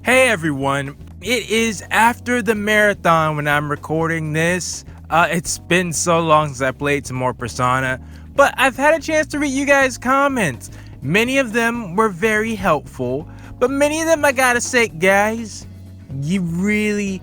Hey everyone, it is after the marathon when I'm recording this. It's been so long since I played some more Persona, but I've had a chance to read you guys' comments. Many of them were very helpful, but many of them I gotta say, guys, you really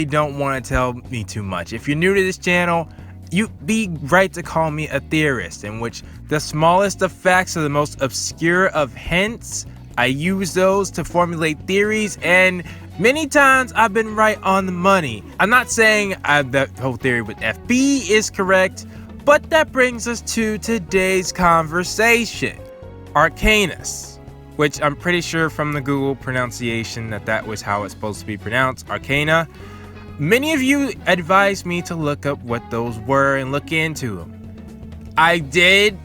don't want to tell me too much. If you're new to this channel, you'd be right to call me a theorist, in which the smallest of facts are the most obscure of hints. I use those to formulate theories, and many times I've been right on the money. I'm not saying the whole theory with FB is correct, but that brings us to today's conversation. Arcanus, which I'm pretty sure from the Google pronunciation that was how it's supposed to be pronounced, arcana. Many of you advised me to look up what those were and look into them. I did.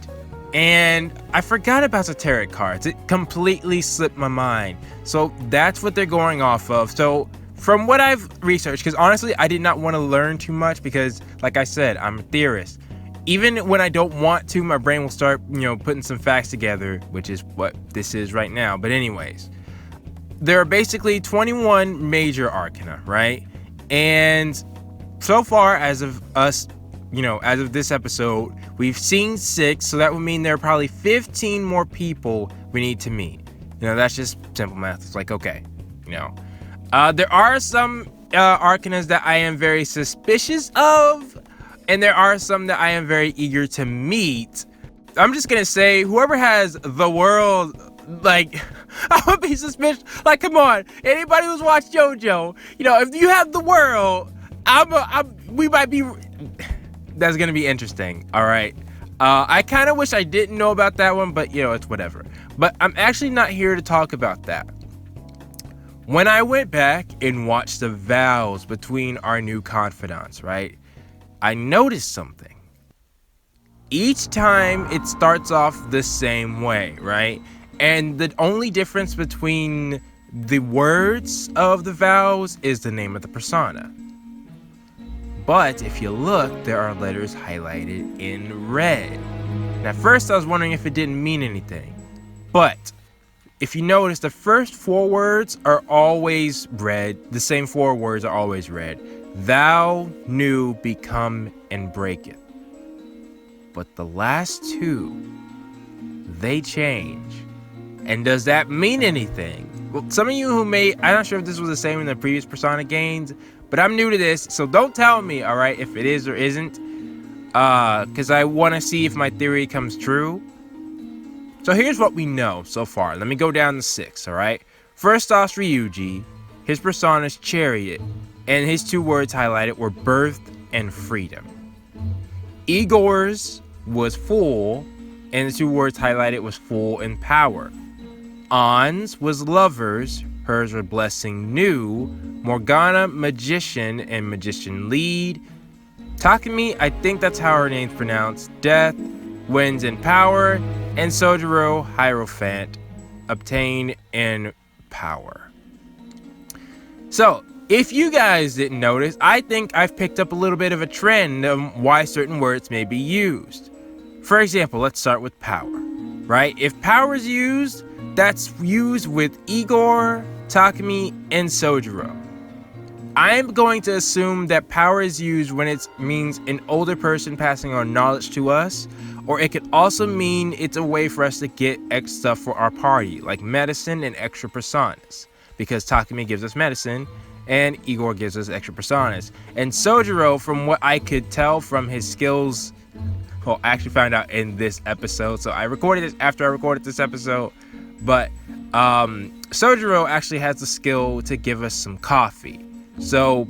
And I forgot about the tarot cards. It completely slipped my mind. So that's what they're going off of. So from what I've researched, because honestly, I did not want to learn too much because, like I said, I'm a theorist. Even when I don't want to, my brain will start, putting some facts together, which is what this is right now. But anyways, there are basically 21 major arcana, right? And so far, as of us, as of this episode, we've seen 6, so that would mean there are probably 15 more people we need to meet. That's just simple math. It's like, okay, there are some arcanas that I am very suspicious of, and there are some that I am very eager to meet. I'm just gonna say, whoever has the world, I would be suspicious. Like, come on, anybody who's watched JoJo, if you have the world, we might be. That's gonna be interesting. All right. I kind of wish I didn't know about that one, but it's whatever. But I'm actually not here to talk about that. When I went back and watched the vows between our new confidants, right, I noticed something. Each time it starts off the same way, right? And the only difference between the words of the vows is the name of the persona. But if you look, there are letters highlighted in red. And at first I was wondering if it didn't mean anything. But if you notice, the first 4 words are always red. The same 4 words are always red. Thou, new, become, and breaketh. But the last 2, they change. And does that mean anything? Well, some of you I'm not sure if this was the same in the previous Persona games, but I'm new to this, so don't tell me, all right, if it is or isn't, because I want to see if my theory comes true. So here's what we know so far. Let me go down to 6, all right? First off, Ryuji, his persona's chariot, and his 2 words highlighted were birth and freedom. Igor's was full, and the 2 words highlighted was full and power. Ann's was lovers, hers were blessing new, Morgana magician and magician lead, Takumi, I think that's how her name's pronounced, death, winds and power, and Sojiro hierophant, obtain and power. So if you guys didn't notice, I think I've picked up a little bit of a trend of why certain words may be used. For example, let's start with power, right? If power is used, that's used with Igor, Takumi, and Sojiro. I'm going to assume that power is used when it means an older person passing on knowledge to us, or it could also mean it's a way for us to get extra stuff for our party, like medicine and extra personas, because Takumi gives us medicine, and Igor gives us extra personas. And Sojiro, from what I could tell from his skills, well, I actually found out in this episode, so I recorded this after I recorded this episode, but Sojiro actually has the skill to give us some coffee. So,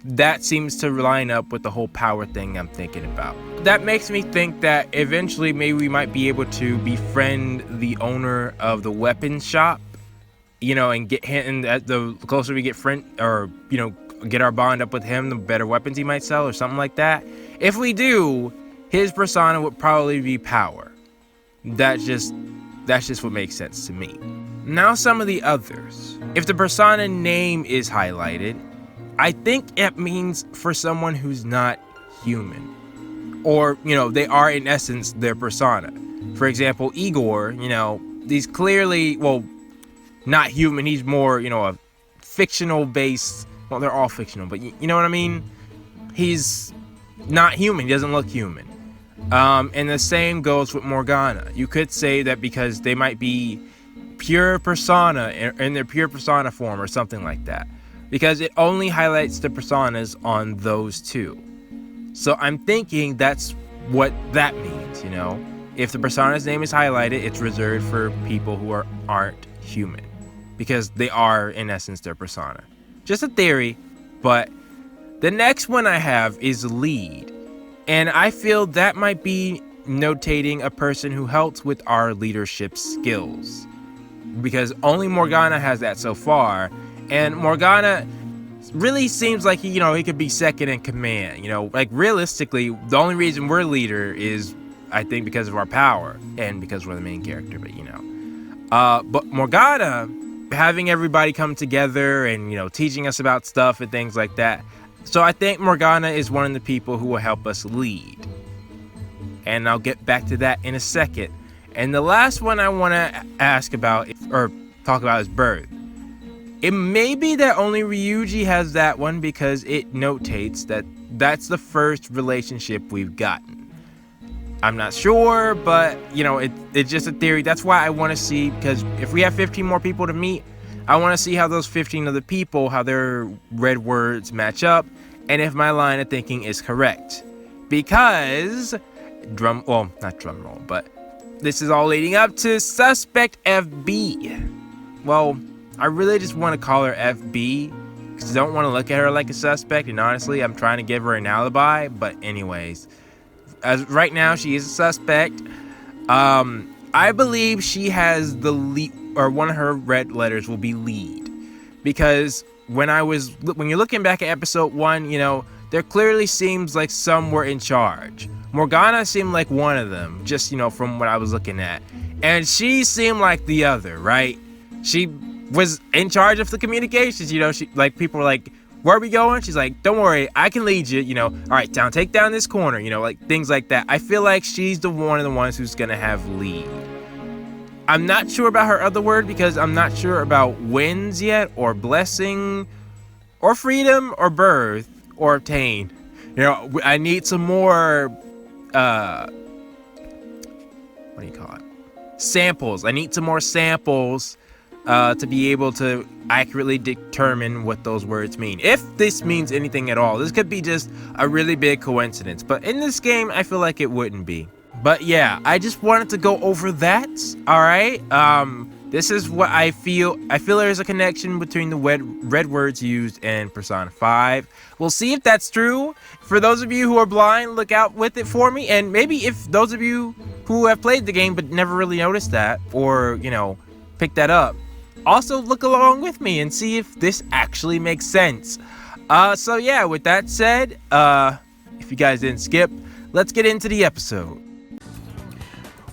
that seems to line up with the whole power thing I'm thinking about. That makes me think that eventually maybe we might be able to befriend the owner of the weapon shop, and get him, and the closer we get get our bond up with him, the better weapons he might sell or something like that. If we do, his persona would probably be power. That's just what makes sense to me. Now some of the others. If the persona name is highlighted, I think it means for someone who's not human. Or, they are in essence their persona. For example, Igor, these clearly, not human. He's more, a fictional based. Well, they're all fictional, but you know what I mean. He's not human. He doesn't look human. And the same goes with Morgana. You could say that because they might be pure persona in their pure persona form or something like that, because it only highlights the personas on those two. So I'm thinking that's what that means. If the persona's name is highlighted, it's reserved for people who aren't human, because they are in essence their persona. Just a theory. But the next one I have is lead, and I feel that might be notating a person who helps with our leadership skills, because only Morgana has that so far, and Morgana really seems like he could be second in command. Like realistically, the only reason we're leader is, I think, because of our power and because we're the main character. But Morgana having everybody come together and teaching us about stuff and things like that. So I think Morgana is one of the people who will help us lead, and I'll get back to that in a second. And the last one I want to ask about or talk about is birth. It may be that only Ryuji has that one because it notates that that's the first relationship we've gotten. I'm not sure, but it's just a theory. That's why I want to see, because if we have 15 more people to meet, I want to see how those 15 other people, how their red words match up, and if my line of thinking is correct. Because not drum roll, but this is all leading up to Suspect FB. Well, I really just want to call her FB because I don't want to look at her like a suspect, and honestly, I'm trying to give her an alibi. But anyways, as right now, she is a suspect. I believe she has the lead, or one of her red letters will be lead, because when you're looking back at episode 1, there clearly seems like some were in charge. Morgana seemed like one of them, just from what I was looking at, and she seemed like the other, right? She was in charge of the communications. She, like, people were like, where are we going? She's like, don't worry, I can lead you. All right, take down this corner. Like things like that. I feel like she's one of the ones who's gonna have lead. I'm not sure about her other word, because I'm not sure about wins yet, or blessing, or freedom, or birth, or obtain. I need some more what do you call it? Samples. I need some more samples to be able to accurately determine what those words mean. If this means anything at all. This could be just a really big coincidence, but in this game, I feel like it wouldn't be. But yeah, I just wanted to go over that. All right. This is what I feel. I feel there's a connection between the red words used in Persona 5. We'll see if that's true. For those of you who are blind, look out with it for me. And maybe if those of you who have played the game but never really noticed that, or, pick that up, also look along with me and see if this actually makes sense. So yeah, with that said, if you guys didn't skip, let's get into the episode.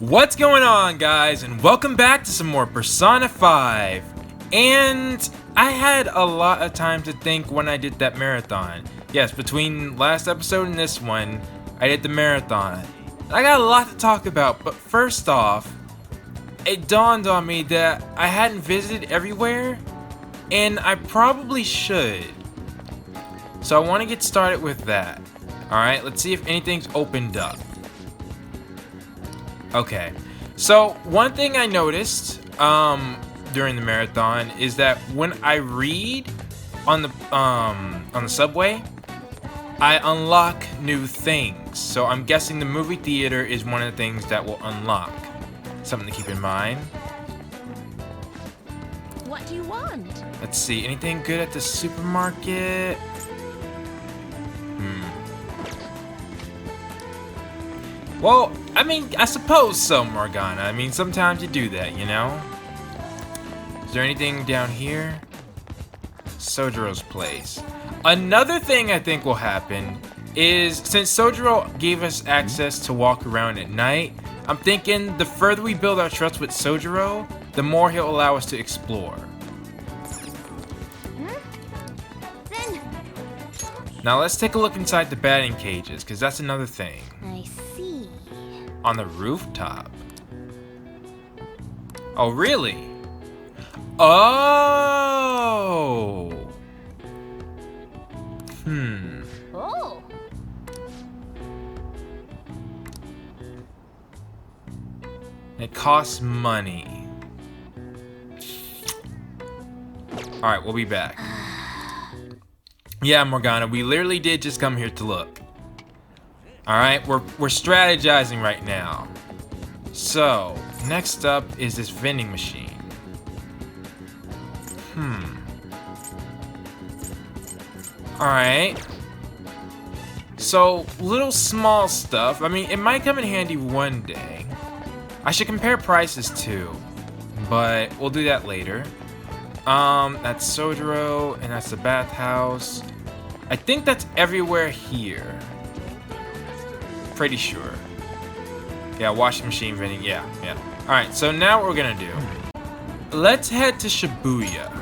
What's going on, guys, and welcome back to some more Persona 5. And I had a lot of time to think when I did that marathon. Yes, between last episode and this one, I did the marathon. I got a lot to talk about, but first off, it dawned on me that I hadn't visited everywhere, and I probably should. So I want to get started with that. Alright, let's see if anything's opened up. Okay, so one thing I noticed during the marathon is that when I read on the subway, I unlock new things. So I'm guessing the movie theater is one of the things that will unlock. Something to keep in mind. What do you want? Let's see, anything good at the supermarket? Well, I mean, I suppose so, Morgana. I mean, sometimes you do that, Is there anything down here? Sojiro's place. Another thing I think will happen is, since Sojiro gave us access to walk around at night, I'm thinking the further we build our trust with Sojiro, the more he'll allow us to explore. Then Now let's take a look inside the batting cages, because that's another thing. I see. On the rooftop. Oh, really? Oh. Oh. It costs money. Alright, we'll be back. Yeah, Morgana, we literally did just come here to look. Alright, we're strategizing right now. So, next up is this vending machine. Alright. So, little small stuff. I mean, it might come in handy one day. I should compare prices too, but we'll do that later. That's Sojiro, and that's the bathhouse. I think that's everywhere here. Pretty sure. Yeah, washing machine vending, yeah. Alright, so now what we're gonna do. Let's head to Shibuya.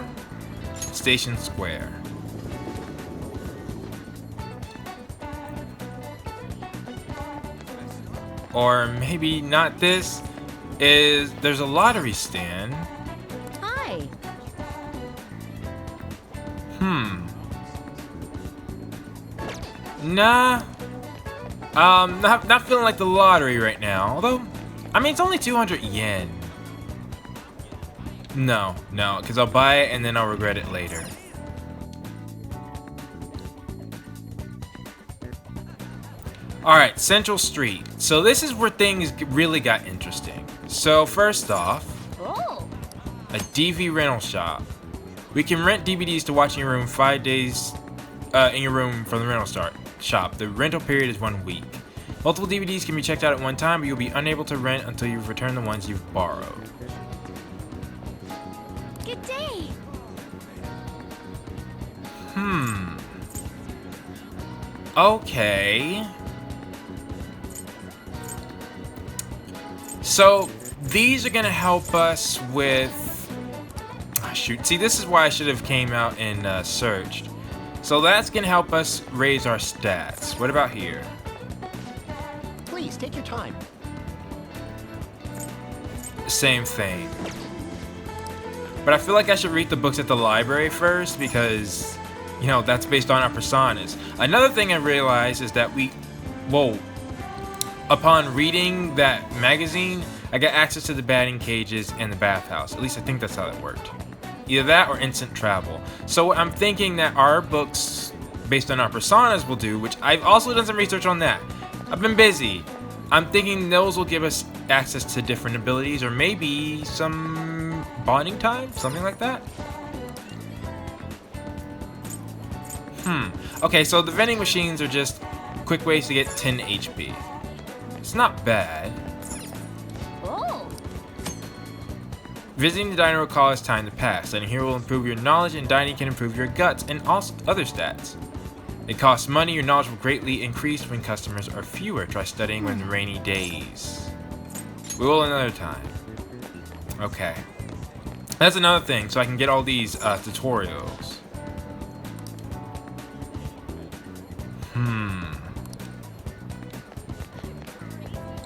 Station Square. Or maybe not this. There's a lottery stand. Hi. Nah. Not feeling like the lottery right now. Although, I mean, it's only 200 yen. No, because I'll buy it and then I'll regret it later. Alright, Central Street. So this is where things really got interesting. So first off, Oh. a DV rental shop. We can rent DVDs to watch in your room 5 days in your room from the rental shop. The rental period is 1 week. Multiple DVDs can be checked out at one time, but you'll be unable to rent until you've returned the ones you've borrowed. Good day. Okay. So these are gonna help us with. Oh, shoot. See, this is why I should have came out and searched. So that's gonna help us raise our stats. What about here? Please take your time. Same thing. But I feel like I should read the books at the library first because, you know, that's based on our personas. Another thing I realized is that upon reading that magazine, I got access to the batting cages and the bathhouse. At least I think that's how that worked. Either that or instant travel. So I'm thinking that our books, based on our personas, will do, which I've also done some research on that. I've been busy. I'm thinking those will give us access to different abilities or maybe some bonding time, something like that. Okay, so the vending machines are just quick ways to get 10 HP. It's not bad. Oh. Visiting the diner will cause time to pass. Dining here will improve your knowledge, and dining can improve your guts and also other stats. It costs money. Your knowledge will greatly increase when customers are fewer. Try studying when rainy days. We will another time. Okay. That's another thing, so I can get all these tutorials.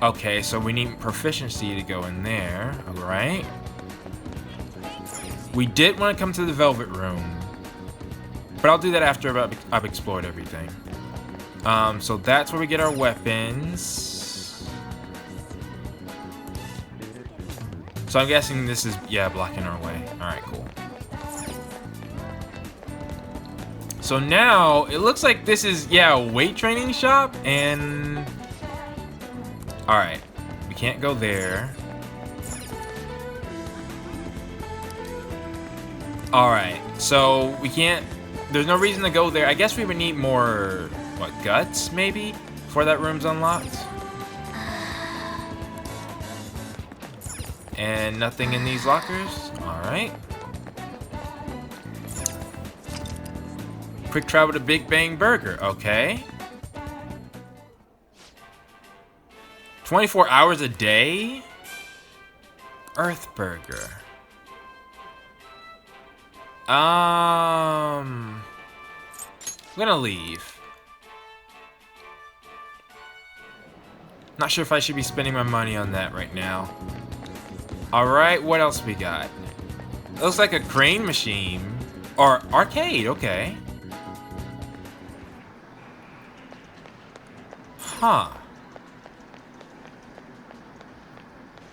Okay, so we need proficiency to go in there, alright? We did want to come to the Velvet Room, but I'll do that after I've explored everything. So that's where we get our weapons. So I'm guessing this is, yeah, blocking our way. Alright, cool. So now, it looks like this is, yeah, a weight training shop, and... Alright, we can't go there. Alright, so we can't... There's no reason to go there. I guess we would need more, what, guts, maybe? Before that room's unlocked? And nothing in these lockers? Alright. Quick travel to Big Bang Burger, okay. 24 hours a day? Earth Burger. I'm gonna leave. Not sure if I should be spending my money on that right now. Alright, what else we got? It looks like a crane machine. Or arcade, okay. Huh.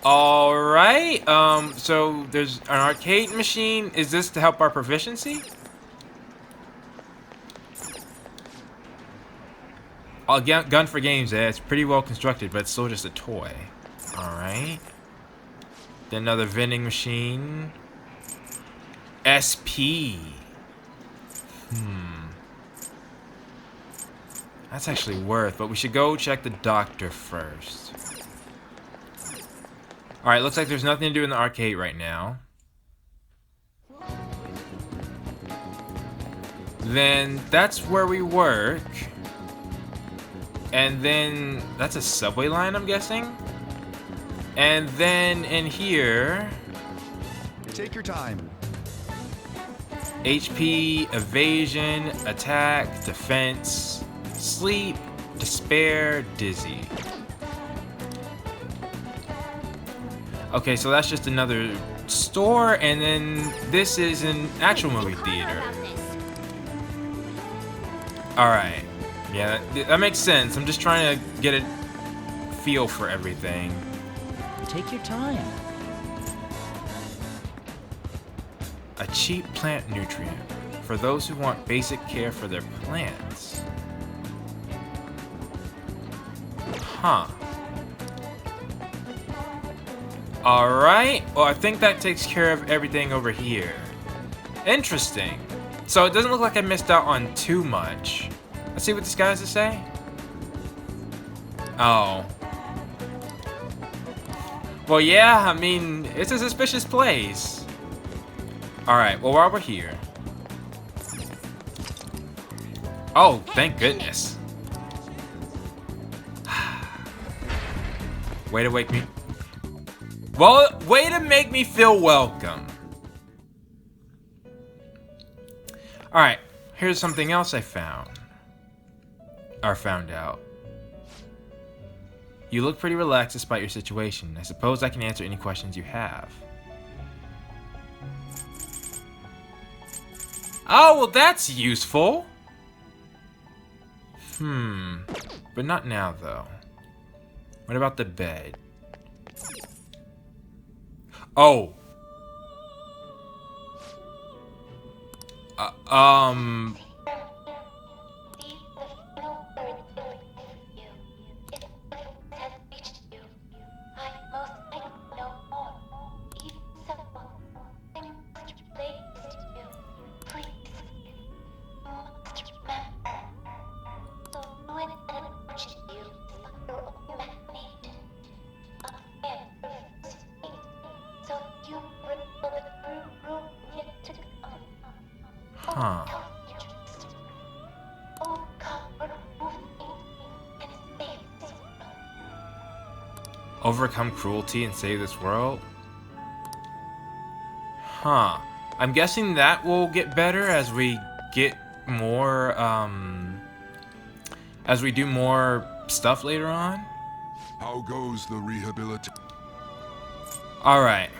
Alright, so there's an arcade machine. Is this to help our proficiency? Oh, gun for games, eh? It's pretty well constructed, but it's still just a toy. Alright. Then another vending machine. SP. That's actually worth, but we should go check the doctor first. Alright, looks like there's nothing to do in the arcade right now. Then that's where we work. And then that's a subway line, I'm guessing. And then in here, Take your time. HP, evasion, attack, defense, sleep, despair, dizzy. Okay, so that's just another store, and then this is an actual movie theater. Alright. Yeah, that makes sense. I'm just trying to get a feel for everything. Take your time. A cheap plant nutrient for those who want basic care for their plants. Huh. Alright, well I think that takes care of everything over here. Interesting. So it doesn't look like I missed out on too much. Let's see what this guy has to say. Oh. Well yeah, I mean, it's a suspicious place. Alright, well while we're here. Oh, thank goodness. Way to wake me. Well, way to make me feel welcome. Alright, here's something else I found. Or found out. You look pretty relaxed despite your situation. I suppose I can answer any questions you have. Oh, well that's useful. But not now though. What about the bed? Oh. Huh. Overcome cruelty and save this world? Huh. I'm guessing that will get better as we get more, as we do more stuff later on. How goes the rehabilitation? Alright.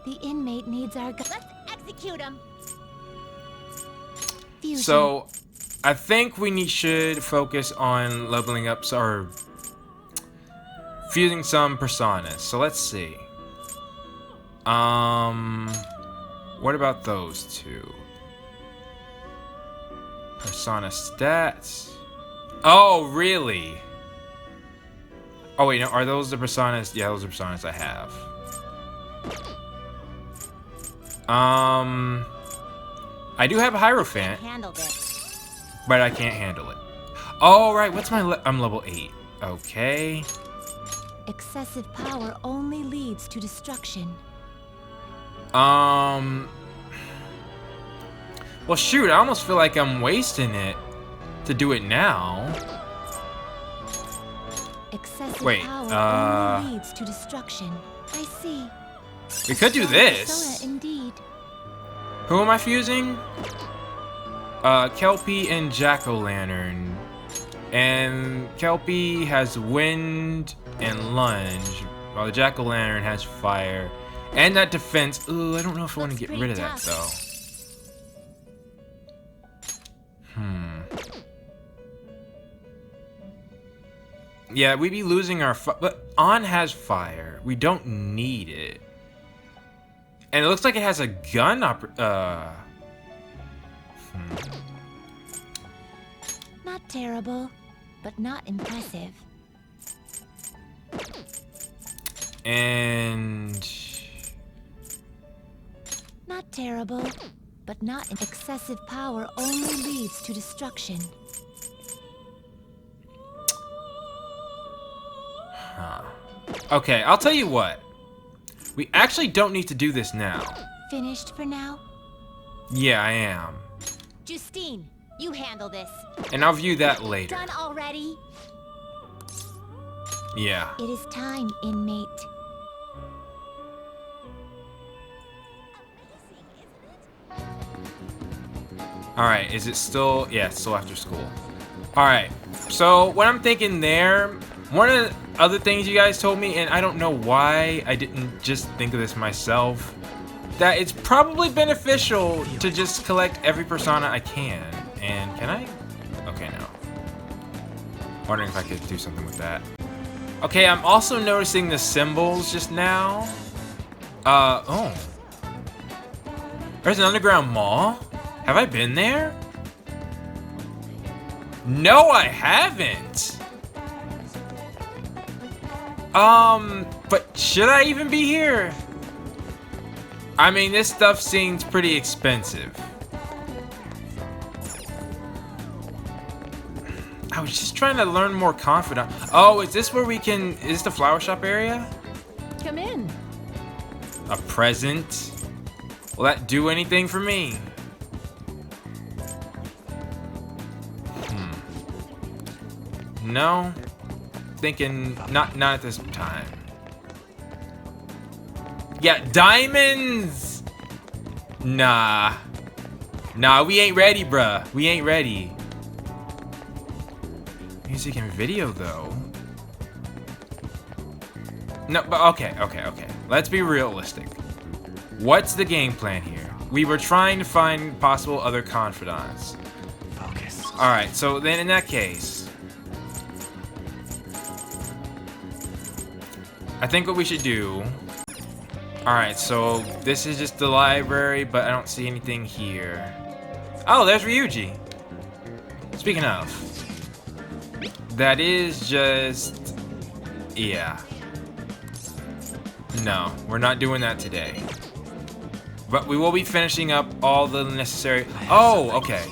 The inmate needs our gun. Let's execute him. Fusion. So, I think we should focus on leveling up or fusing some personas. So let's see. What about those two? Persona stats. Oh, really? Oh wait, no, are those the personas? Yeah, those are personas I have. I do have a Hierophant, Handle this. but I can't handle it. Oh, right, what's my I'm level 8. Okay. Excessive power only leads to destruction. Well, shoot, I almost feel like I'm wasting it to do it now. Excessive Wait, power only leads to destruction. I see. We could do this. Persona indeed. Who am I fusing? Kelpie and Jack-o'-lantern. And Kelpie has wind and lunge, while the Jack-o'-lantern has fire And that defense. Ooh, I don't know if I want to Looks get rid of pretty that tough. though. Yeah, we'd be losing our but On has fire. We don't need it. And it looks like it has a gun Not terrible, but not impressive. And Not terrible, but not excessive power only leads to destruction. okay, I'll tell you what. We actually don't need to do this now. Finished for now? Yeah, I am. Justine, you handle this. And I'll view that later. Done already? Yeah. It is time, inmate. Alright, is it still... Yeah, it's still after school. Alright, so what I'm thinking there... One of the other things you guys told me, and I don't know why I didn't just think of this myself, that it's probably beneficial to just collect every persona I can. And can I? Okay, no. Wondering if I could do something with that. Okay, I'm also noticing the symbols just now. Oh. There's an underground mall? Have I been there? No, I haven't. But should I even be here? I mean, this stuff seems pretty expensive. I was just trying to learn more confident. Oh, is this where we can... Is this the flower shop area? Come in. A present? Will that do anything for me? No. Thinking not at this time. Yeah, diamonds. Nah, we ain't ready, bruh. We ain't ready. Music and video though. No, but okay. Let's be realistic. What's the game plan here? We were trying to find possible other confidants. Focus. All right, so then in that case, I think what we should do... Alright, so this is just the library, but I don't see anything here. Oh, there's Ryuji. Speaking of, that is just... Yeah. No, we're not doing that today. But we will be finishing up all the necessary... Oh, okay.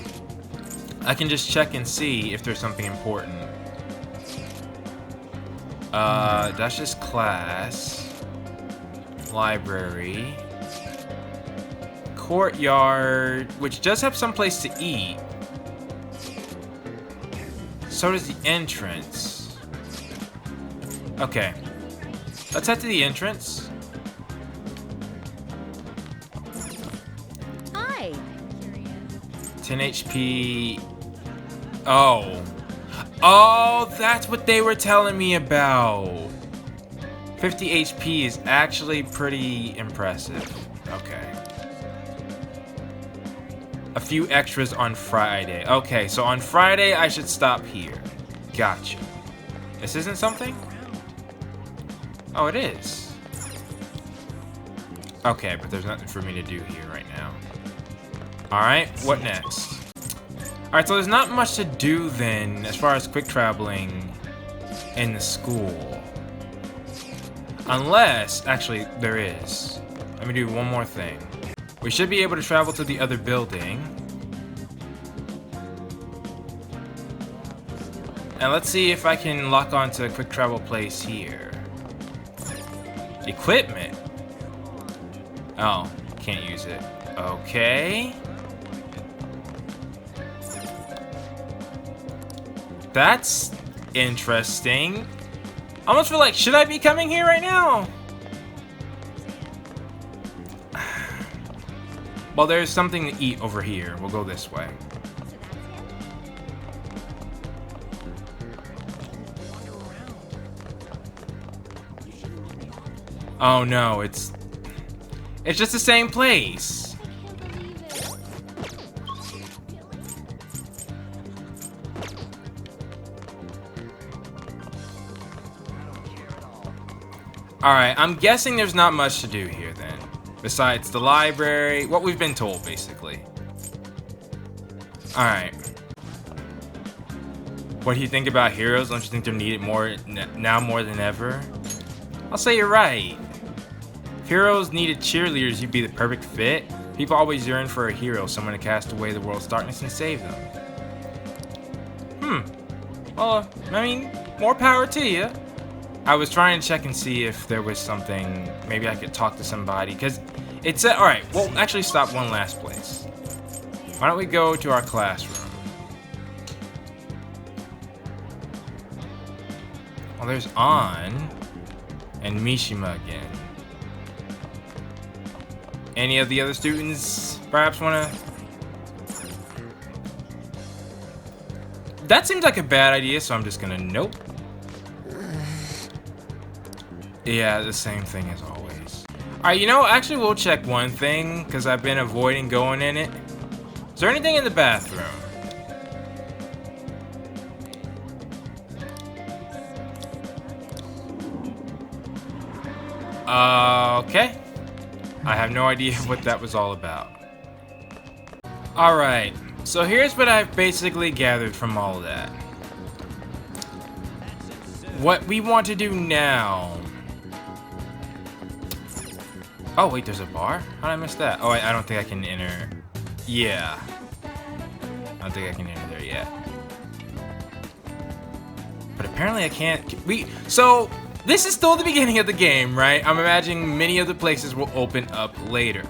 I can just check and see if there's something important. That's just class. Library. Courtyard, which does have some place to eat. So does the entrance. Okay. Let's head to the entrance. Hi. 10 HP. Oh. Oh, that's what they were telling me about. 50 HP is actually pretty impressive. Okay. A few extras on Friday. Okay, so on Friday I should stop here. Gotcha. This isn't something? Oh, it is. Okay, but there's nothing for me to do here right now. Alright, what next? Alright, so there's not much to do then as far as quick traveling in the school. Unless, actually, there is. Let me do one more thing. We should be able to travel to the other building. And let's see if I can lock onto a quick travel place here. Equipment. Oh, can't use it. Okay. That's interesting. I almost feel like, should I be coming here right now? Well, there's something to eat over here. We'll go this way. Oh no, it's... It's just the same place. Alright, I'm guessing there's not much to do here then. Besides the library, what we've been told basically. Alright. What do you think about heroes? Don't you think they're needed now more than ever? I'll say you're right. If heroes needed cheerleaders, you'd be the perfect fit. People always yearn for a hero, someone to cast away the world's darkness and save them. Well, I mean, more power to you. I was trying to check and see if there was something, maybe I could talk to somebody, because it said, alright, we'll actually stop one last place. Why don't we go to our classroom? Well, there's An and Mishima again. Any of the other students perhaps want to... That seems like a bad idea, so I'm just gonna nope. Yeah, the same thing as always. Alright, you know, actually we'll check one thing, because I've been avoiding going in it. Is there anything in the bathroom? Okay. I have no idea what that was all about. Alright, so here's what I've basically gathered from all of that. What we want to do now... Oh wait, there's a bar? How did I miss that? Oh, I don't think I can enter... Yeah. I don't think I can enter there yet. But apparently I can't... So... This is still the beginning of the game, right? I'm imagining many of the places will open up later.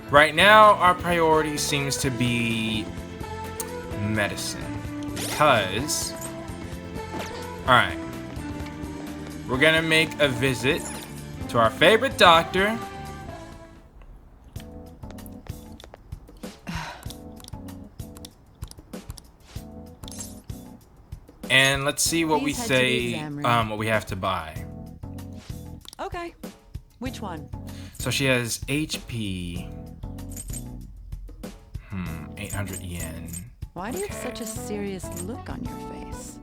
Right now, our priority seems to be medicine. Because... Alright. We're gonna make a visit to our favorite doctor. And let's see what we say, what we have to buy. Okay. Which one? So she has HP. 800 yen. Why do you have such a serious look on your face?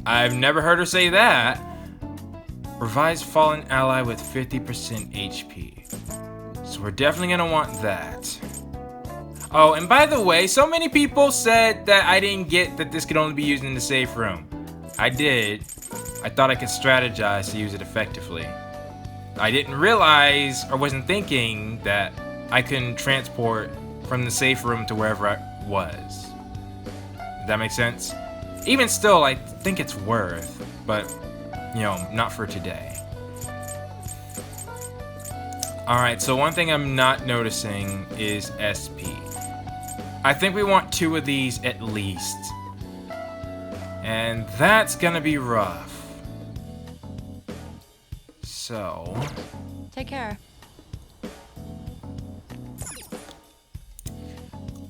I've never heard her say that. Revives fallen ally with 50% HP. So we're definitely gonna want that. Oh, and by the way, so many people said that I didn't get that this could only be used in the safe room. I did. I thought I could strategize to use it effectively. I didn't realize or wasn't thinking that I couldn't transport from the safe room to wherever I was. Does that make sense? Even still, I think it's worth, but, you know, not for today. Alright, so one thing I'm not noticing is SP. I think we want 2 of these at least. And that's gonna be rough. So... Take care.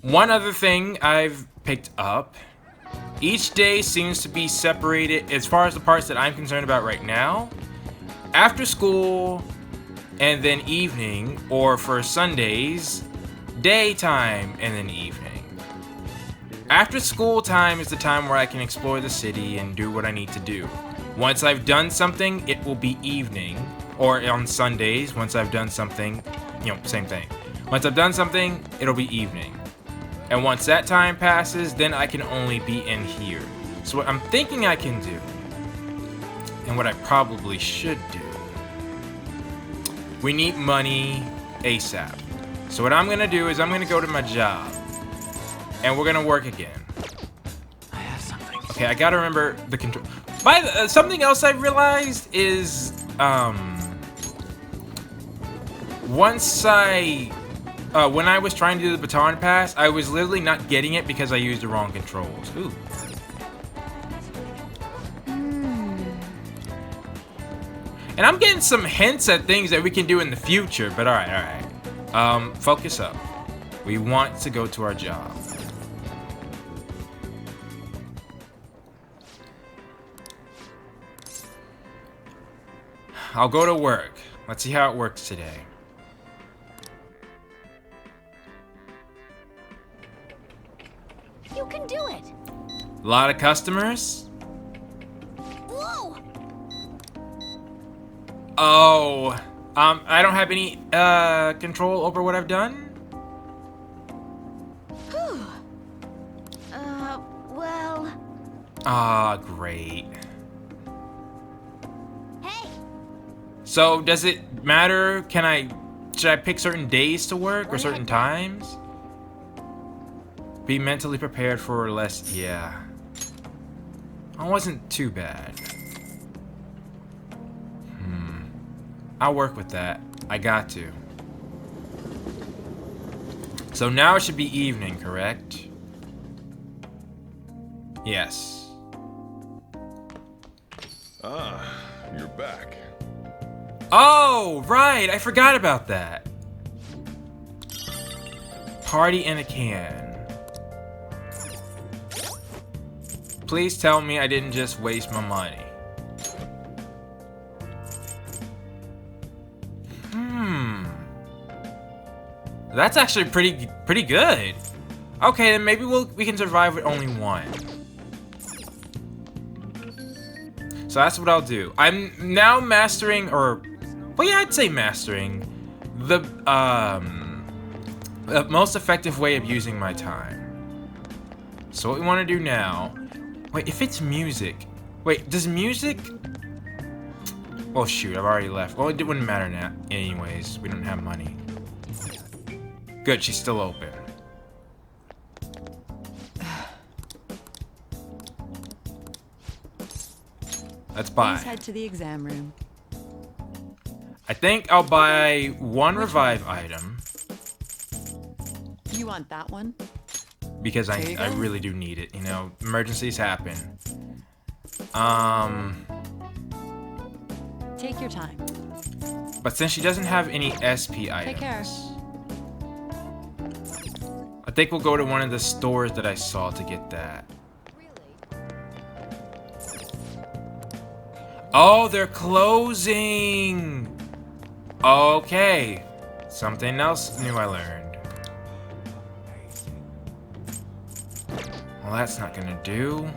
One other thing I've picked up. Each day seems to be separated, as far as the parts that I'm concerned about right now. After school, and then evening, or for Sundays, daytime, and then evening. After school time is the time where I can explore the city and do what I need to do. Once I've done something, it will be evening. Or on Sundays, once I've done something, you know, same thing. Once I've done something, it'll be evening. And once that time passes, then I can only be in here. So what I'm thinking I can do, and what I probably should do, we need money ASAP. So what I'm gonna do is I'm gonna go to my job. And we're gonna work again. I have something. Okay, I gotta remember the control. Something else I realized is, once when I was trying to do the baton pass, I was literally not getting it because I used the wrong controls. Ooh. And I'm getting some hints at things that we can do in the future, but alright. Focus up. We want to go to our job. I'll go to work. Let's see how it works today. You can do it. A lot of customers? Whoa! Oh, I don't have any control over what I've done? Whew. Well... Ah, great. Hey! So, does it matter? Should I pick certain days to work or certain times? Be mentally prepared for less, yeah. It wasn't too bad. I'll work with that. I got to. So now it should be evening, correct? Yes. Ah, you're back. Oh, right! I forgot about that. Party in a can. Please tell me I didn't just waste my money. That's actually pretty good. Okay, then maybe we can survive with only one. So that's what I'll do. I'm now mastering, or well, yeah, I'd say mastering the most effective way of using my time. So what we want to do now? Wait, if it's music, wait, does music? Oh shoot, I've already left. Well, it wouldn't matter now. Anyways, we don't have money. Good, she's still open. Let's buy. Please head to the exam room. I think I'll buy one revive item. You want that one? Because There you I go. really do need it, you know, emergencies happen. Take your time. But since she doesn't have any SP items, Take care. I think we'll go to one of the stores that I saw to get that. Oh, they're closing! Okay. Something else new I learned. Well, that's not gonna do.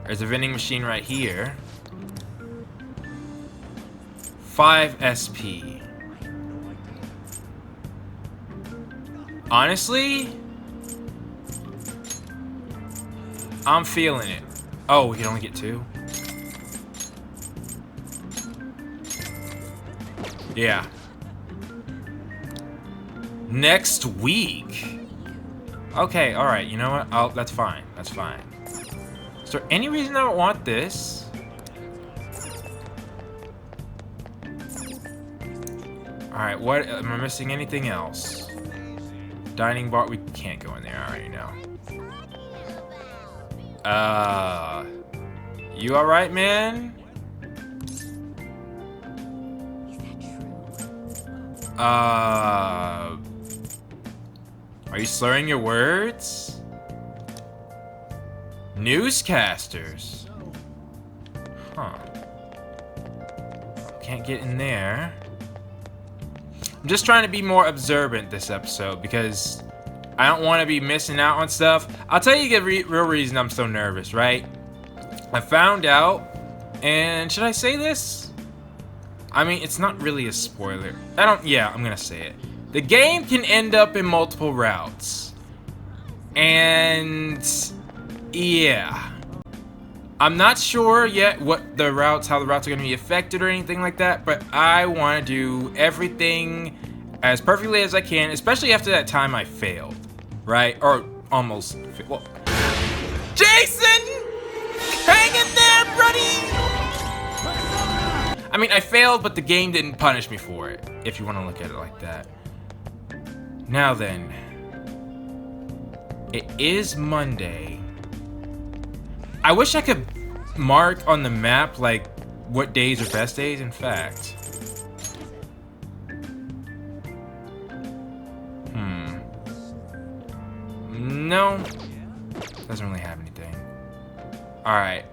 There's a vending machine right here. 5 SP. Honestly, I'm feeling it. Oh, we can only get 2? Yeah. Next week? Okay, alright, you know what? That's fine. That's fine. Is there any reason I don't want this? Alright, what? Am I missing anything else? Dining bar, we can't go in there, I already know. You alright, man? Are you slurring your words? Newscasters? Huh. Can't get in there. I'm just trying to be more observant this episode because I don't want to be missing out on stuff. I'll tell you the real reason I'm so nervous, right? I found out, and should I say this? I mean, it's not really a spoiler. Yeah, I'm gonna say it. The game can end up in multiple routes. And yeah. I'm not sure yet how the routes are gonna be affected or anything like that, but I wanna do everything as perfectly as I can, especially after that time I failed. Right? Or almost. Well, Jason! Hang in there, buddy! I mean, I failed, but the game didn't punish me for it, if you want to look at it like that. Now then. It is Monday. I wish I could mark on the map, like, what days are best days, in fact. No. Doesn't really have anything. Alright.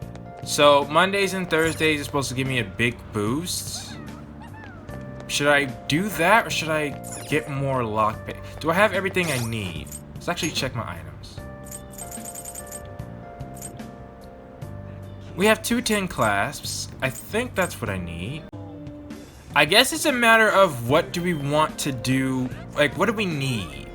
So, Mondays and Thursdays are supposed to give me a big boost. should I do that or should I get more lockpick? Do I have everything I need? Let's actually check my items. We have 2 tin clasps. I think that's what I need. I guess it's a matter of what do we want to do, like what do we need?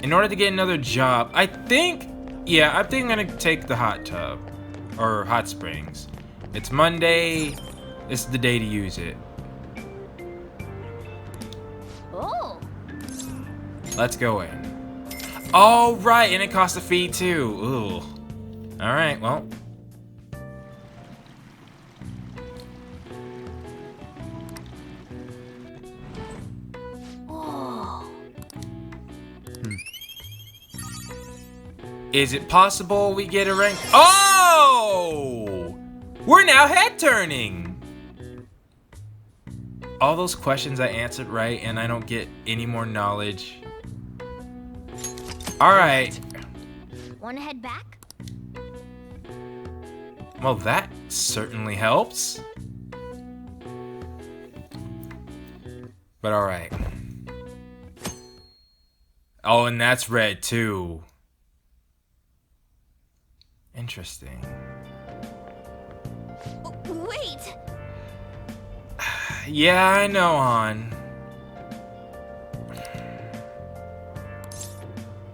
In order to get another job, I think I'm gonna take the hot tub or hot springs. It's Monday, this is the day to use it. Oh. Let's go in. Oh, right, and it costs a fee too. Ooh. All right, well. Is it possible we get a rank? Oh! We're now head turning! All those questions I answered right and I don't get any more knowledge. Alright. Wanna head back? Well, that certainly helps. But alright. Oh, and that's red too. Interesting. Wait! Yeah, I know, Han.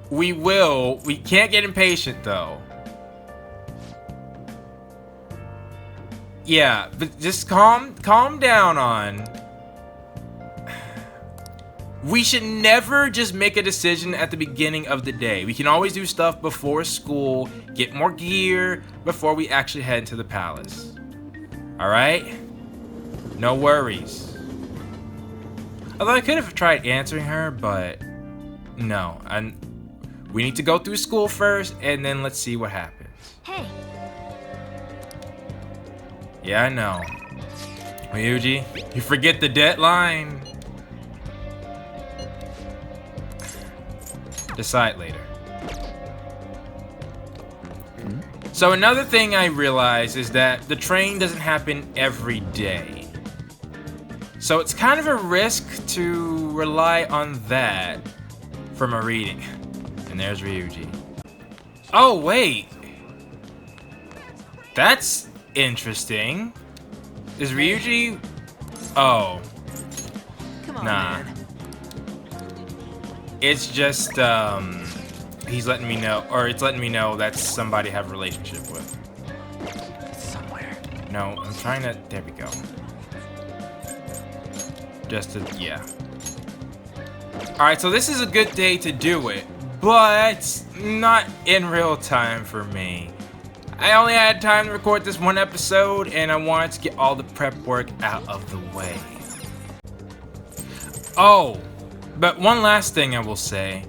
We will. We can't get impatient, though. Yeah, but just calm down, Han. We should never just make a decision at the beginning of the day. We can always do stuff before school, get more gear before we actually head into the palace. Alright? No worries. Although I could have tried answering her, but no. We need to go through school first, and then let's see what happens. Hey. Yeah, I know. Ryuji, you forget the deadline. Decide later. So another thing I realized is that the train doesn't happen every day. So it's kind of a risk to rely on that for my reading. And there's Ryuji. Oh, wait. That's interesting. Is Ryuji... Oh. Come on, Nah. man. It's just, he's letting me know, or it's letting me know that's somebody I have a relationship with. Somewhere. No, I'm trying to, there we go. Just to, yeah. Alright, so this is a good day to do it, but not in real time for me. I only had time to record this one episode, and I wanted to get all the prep work out of the way. Oh! But one last thing I will say.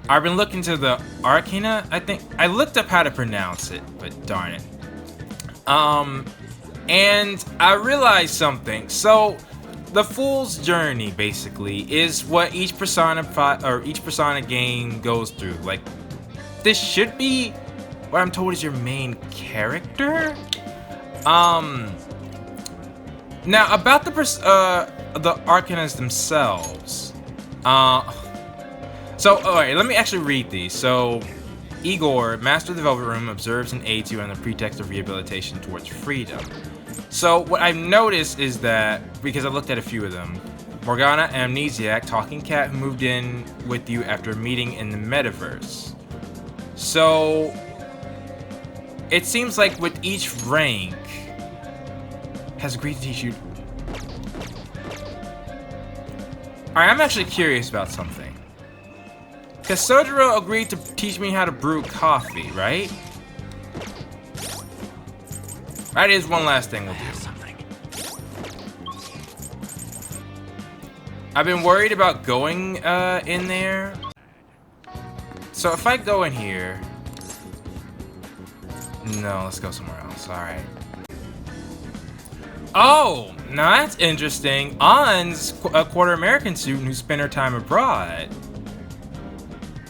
I've been looking to the arcana, I think. I looked up how to pronounce it, but darn it. And I realized something. So, the Fool's Journey, basically, is what each Persona game goes through. Like, this should be what I'm told is your main character? Now, about the arcanas themselves. So, alright, let me actually read these. So, Igor, Master of the Velvet Room, observes and aids you on the pretext of rehabilitation towards freedom. So, what I've noticed is that, because I looked at a few of them, Morgana, Amnesiac, Talking Cat, who moved in with you after a meeting in the metaverse. So, it seems like with each rank, has agreed to teach you... Alright, I'm actually curious about something. Because Sojiro agreed to teach me how to brew coffee, right? That is one last thing we'll do. Something. I've been worried about going in there. So if I go in here... No, let's go somewhere else. Alright. Oh, now that's interesting. Ann's a quarter American student who spent her time abroad.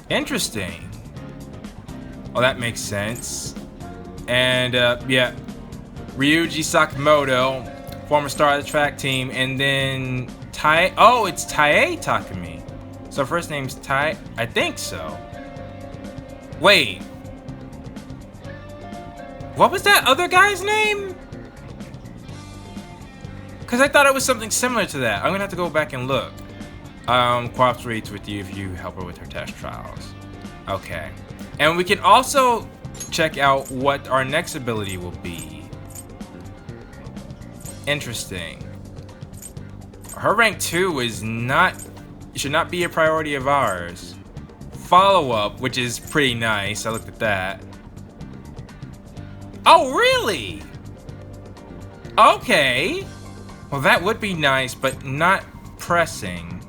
Interesting. Oh, that makes sense. And, yeah. Ryuji Sakamoto, former star of the track team, and then Tai. Oh, it's Tae Takumi. So first name's Tai. I think so. Wait. What was that other guy's name? Because I thought it was something similar to that. I'm going to have to go back and look. Cooperates with you if you help her with her test trials. Okay. And we can also check out what our next ability will be. Interesting. Her rank 2 is not... should not be a priority of ours. Follow-up, which is pretty nice. I looked at that. Oh, really? Okay. Well, that would be nice, but not pressing.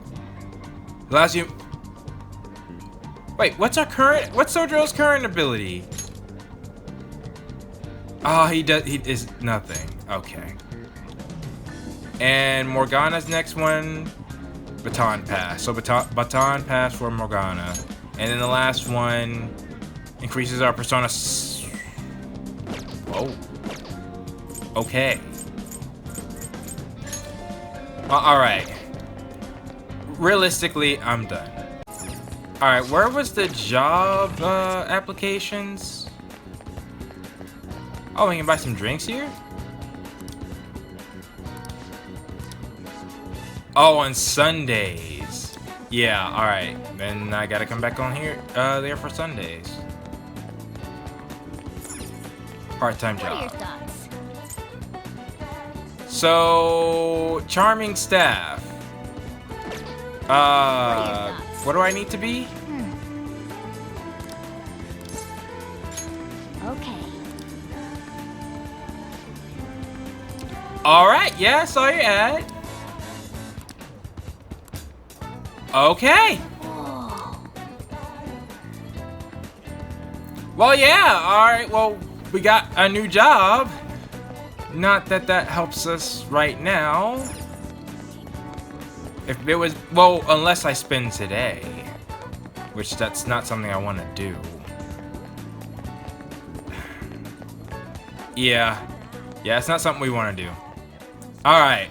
Allows you... Wait, what's Sojo's current ability? Oh, he is nothing. Okay. And Morgana's next one, Baton Pass. So Baton Pass for Morgana. And then the last one increases our Persona... Whoa. Okay. Alright. Realistically, I'm done. Alright, where was the job applications? Oh, we can buy some drinks here? Oh, on Sundays. Yeah, alright. Then I gotta come back on here there for Sundays. Part-time job. What are your thoughts? So, charming staff. What do I need to be? Okay. Alright, yeah, I saw your ad. Okay. Well, yeah, alright, well, we got a new job. Not that that helps us right now. If it was, well, unless I spend today. Which that's not something I want to do. Yeah, it's not something we want to do. Alright.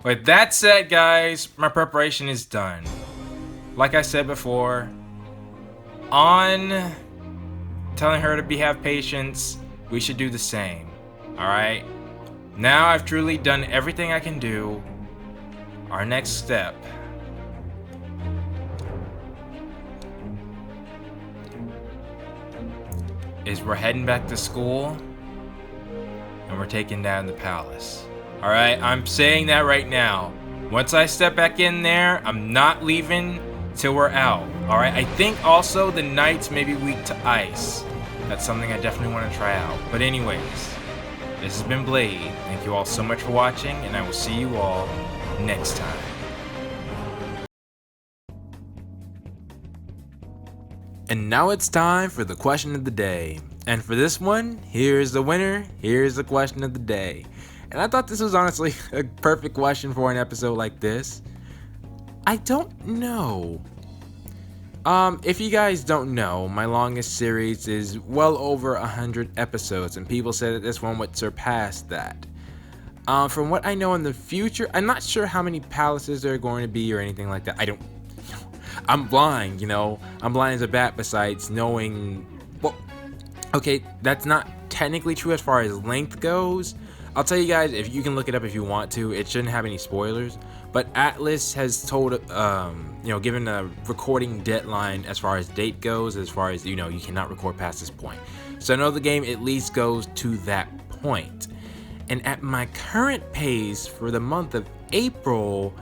With that said, guys, my preparation is done. Like I said before, on telling her to have patience, we should do the same. Alright? Now I've truly done everything I can do. Our next step is we're heading back to school and we're taking down the palace. Alright, I'm saying that right now. Once I step back in there, I'm not leaving till we're out. Alright, I think also the knights may be weak to ice. That's something I definitely want to try out. But anyways, this has been Blade. Thank you all so much for watching, and I will see you all next time. And now it's time for the question of the day. And for this one, here's the winner, here's the question of the day. And I thought this was honestly a perfect question for an episode like this. I don't know. If you guys don't know, my longest series is well over 100 episodes, and people said that this one would surpass that. From what I know in the future, I'm not sure how many palaces there are going to be or anything like that. I'm blind, you know. I'm blind as a bat besides knowing, well, okay, that's not technically true as far as length goes. I'll tell you guys, if you can look it up if you want to, it shouldn't have any spoilers. But Atlas has told, given a recording deadline as far as date goes, as far as, you cannot record past this point. So I know the game at least goes to that point. And at my current pace for the month of April,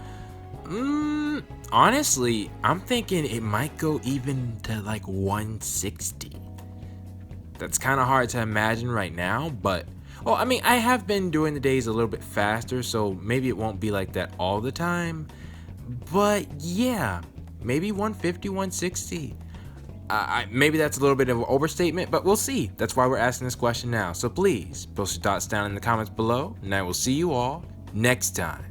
honestly, I'm thinking it might go even to like 160. That's kind of hard to imagine right now, but well, I mean, I have been doing the days a little bit faster, so maybe it won't be like that all the time. But yeah, maybe 150, 160. Maybe that's a little bit of an overstatement, but we'll see. That's why we're asking this question now. So please, post your thoughts down in the comments below, and I will see you all next time.